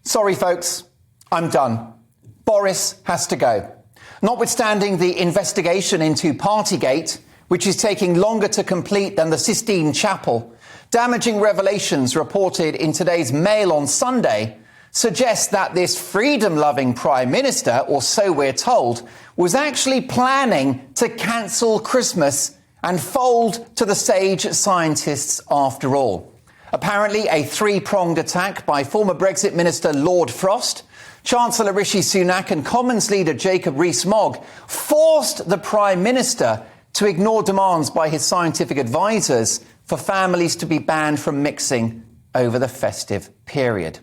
Sorry, folks, I'm done. Boris has to go. Notwithstanding the investigation into Partygate, which is taking longer to complete than the Sistine Chapel, damaging revelations reported in today's Mail on Sunday suggest that this freedom-loving Prime Minister, or so we're told, was actually planning to cancel Christmas and fold to the sage scientists after all. Apparently, a three-pronged attack by former Brexit Minister Lord Frost, Chancellor Rishi Sunak and Commons leader Jacob Rees-Mogg forced the Prime Minister to ignore demands by his scientific advisers for families to be banned from mixing over the festive period.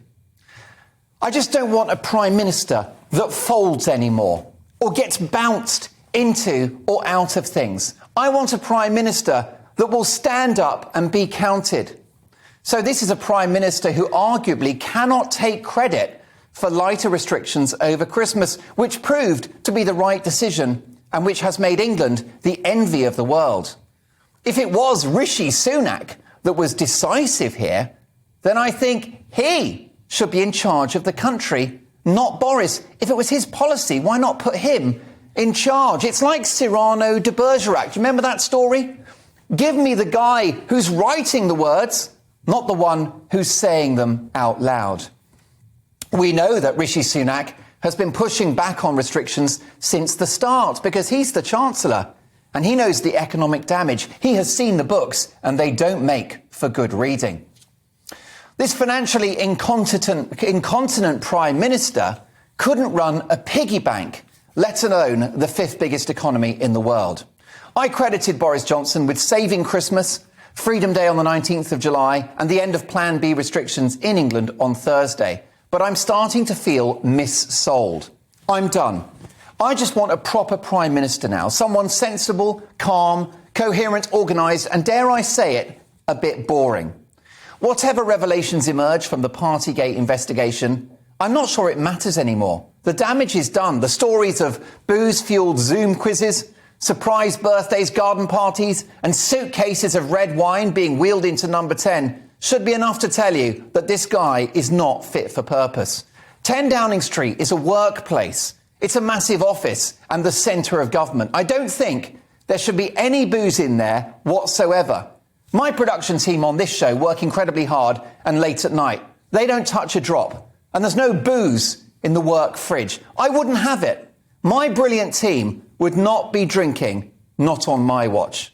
I just don't want a Prime Minister that folds anymore or gets bounced into or out of things. I want a Prime Minister that will stand up and be counted. So this is a Prime Minister who arguably cannot take credit for lighter restrictions over Christmas, which proved to be the right decision and which has made England the envy of the world. If it was Rishi Sunak that was decisive here, then I think he should be in charge of the country, not Boris. If it was his policy, why not put him in charge? It's like Cyrano de Bergerac. Do you remember that story? Give me the guy who's writing the words, not the one who's saying them out loud. We know that Rishi Sunak has been pushing back on restrictions since the start because he's the Chancellor and he knows the economic damage. He has seen the books and they don't make for good reading. This financially incontinent Prime Minister couldn't run a piggy bank, let alone the fifth biggest economy in the world. I credited Boris Johnson with saving Christmas, Freedom Day on the 19th of July and the end of Plan B restrictions in England on Thursday. But I'm starting to feel missold. I'm done. I just want a proper Prime Minister now. Someone sensible, calm, coherent, organised and, dare I say it, a bit boring. Whatever revelations emerge from the Partygate investigation, I'm not sure it matters anymore. The damage is done. The stories of booze-fuelled Zoom quizzes, surprise birthdays, garden parties and suitcases of red wine being wheeled into Number 10 should be enough to tell you that this guy is not fit for purpose. 10 Downing Street is a workplace. It's a massive office and the centre of government. I don't think there should be any booze in there whatsoever. My production team on this show work incredibly hard and late at night. They don't touch a drop. And there's no booze in the work fridge. I wouldn't have it. My brilliant team would not be drinking, not on my watch.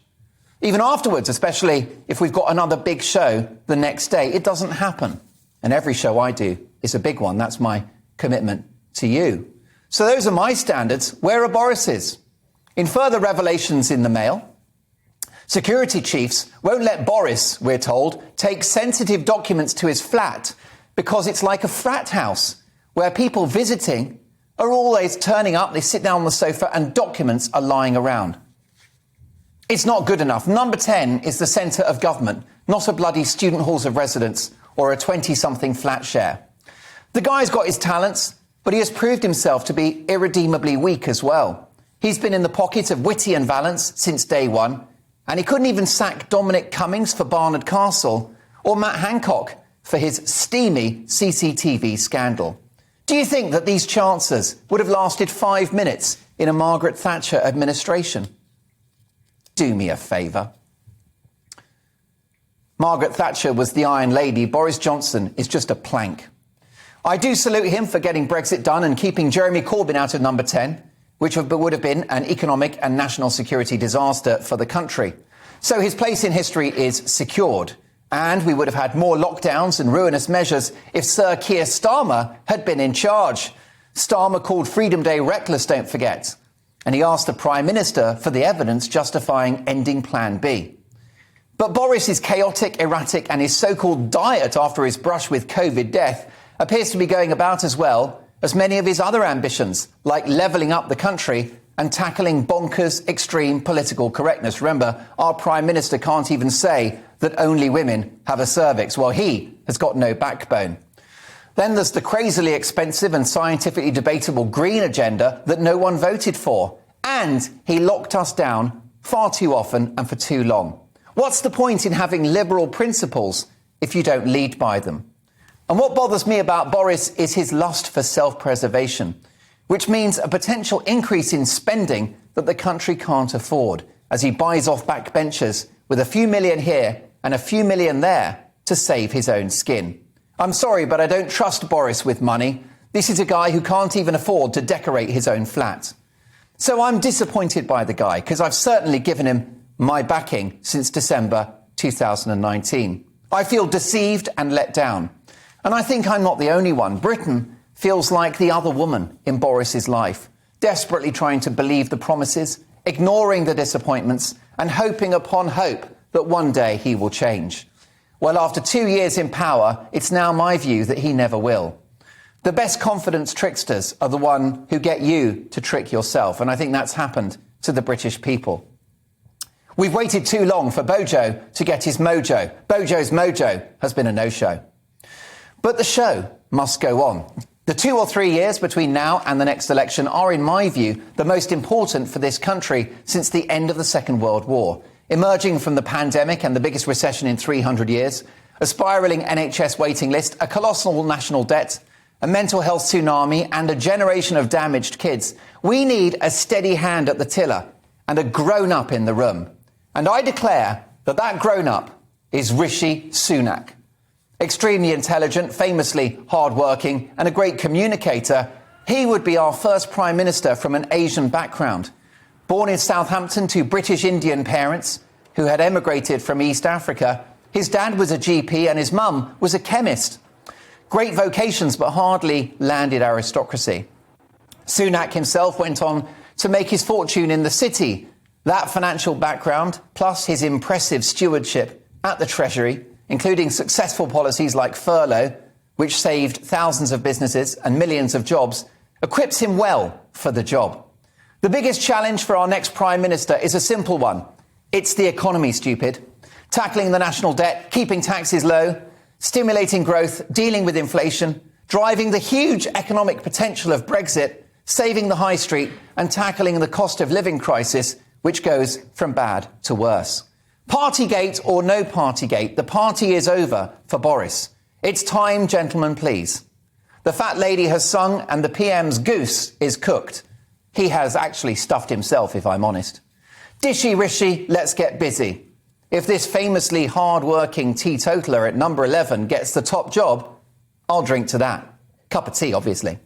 Even afterwards, especially if we've got another big show the next day, it doesn't happen. And every show I do is a big one. That's my commitment to you. So those are my standards. Where are Boris's? In further revelations in the Mail, security chiefs won't let Boris, we're told, take sensitive documents to his flat because it's like a frat house where people visiting are always turning up, they sit down on the sofa and documents are lying around. It's not good enough. Number 10 is the centre of government, not a bloody student halls of residence or a 20-something flat share. The guy's got his talents, but he has proved himself to be irredeemably weak as well. He's been in the pocket of Whitty and Valance since day one, and he couldn't even sack Dominic Cummings for Barnard Castle or Matt Hancock for his steamy CCTV scandal. Do you think that these chances would have lasted 5 minutes in a Margaret Thatcher administration? Do me a favour. Margaret Thatcher was the Iron Lady. Boris Johnson is just a plank. I do salute him for getting Brexit done and keeping Jeremy Corbyn out of Number 10, which would have been an economic and national security disaster for the country. So his place in history is secured. And we would have had more lockdowns and ruinous measures if Sir Keir Starmer had been in charge. Starmer called Freedom Day reckless, don't forget. And he asked the Prime Minister for the evidence justifying ending Plan B. But Boris is chaotic, erratic, and his so-called diet after his brush with COVID death appears to be going about as well as many of his other ambitions, like levelling up the country and tackling bonkers, extreme political correctness. Remember, our Prime Minister can't even say that only women have a cervix, while he has got no backbone. Then there's the crazily expensive and scientifically debatable green agenda that no one voted for. And he locked us down far too often and for too long. What's the point in having liberal principles if you don't lead by them? And what bothers me about Boris is his lust for self-preservation, which means a potential increase in spending that the country can't afford as he buys off backbenchers with a few million here and a few million there to save his own skin. I'm sorry, but I don't trust Boris with money. This is a guy who can't even afford to decorate his own flat. So I'm disappointed by the guy because I've certainly given him my backing since December 2019. I feel deceived and let down. And I think I'm not the only one. Britain feels like the other woman in Boris's life, desperately trying to believe the promises, ignoring the disappointments, and hoping upon hope that one day he will change. Well, after 2 years in power, it's now my view that he never will. The best confidence tricksters are the one who get you to trick yourself, and I think that's happened to the British people. We've waited too long for Bojo to get his mojo. Bojo's mojo has been a no-show. But the show must go on. The 2 or 3 years between now and the next election are, in my view, the most important for this country since the end of the Second World War. Emerging from the pandemic and the biggest recession in 300 years, a spiralling NHS waiting list, a colossal national debt, a mental health tsunami and a generation of damaged kids. We need a steady hand at the tiller and a grown-up in the room. And I declare that that grown-up is Rishi Sunak. Extremely intelligent, famously hard-working and a great communicator, he would be our first Prime Minister from an Asian background. Born in Southampton to British Indian parents who had emigrated from East Africa, his dad was a GP and his mum was a chemist. Great vocations, but hardly landed aristocracy. Sunak himself went on to make his fortune in the city. That financial background, plus his impressive stewardship at the Treasury, including successful policies like furlough, which saved thousands of businesses and millions of jobs, equips him well for the job. The biggest challenge for our next Prime Minister is a simple one. It's the economy, stupid. Tackling the national debt, keeping taxes low, stimulating growth, dealing with inflation, driving the huge economic potential of Brexit, saving the high street and tackling the cost of living crisis, which goes from bad to worse. Partygate or no Partygate, the party is over for Boris. It's time, gentlemen, please. The fat lady has sung and the PM's goose is cooked. He has actually stuffed himself, if I'm honest. Dishy Rishi, let's get busy. If this famously hard-working teetotaler at number 11 gets the top job, I'll drink to that. Cup of tea, obviously.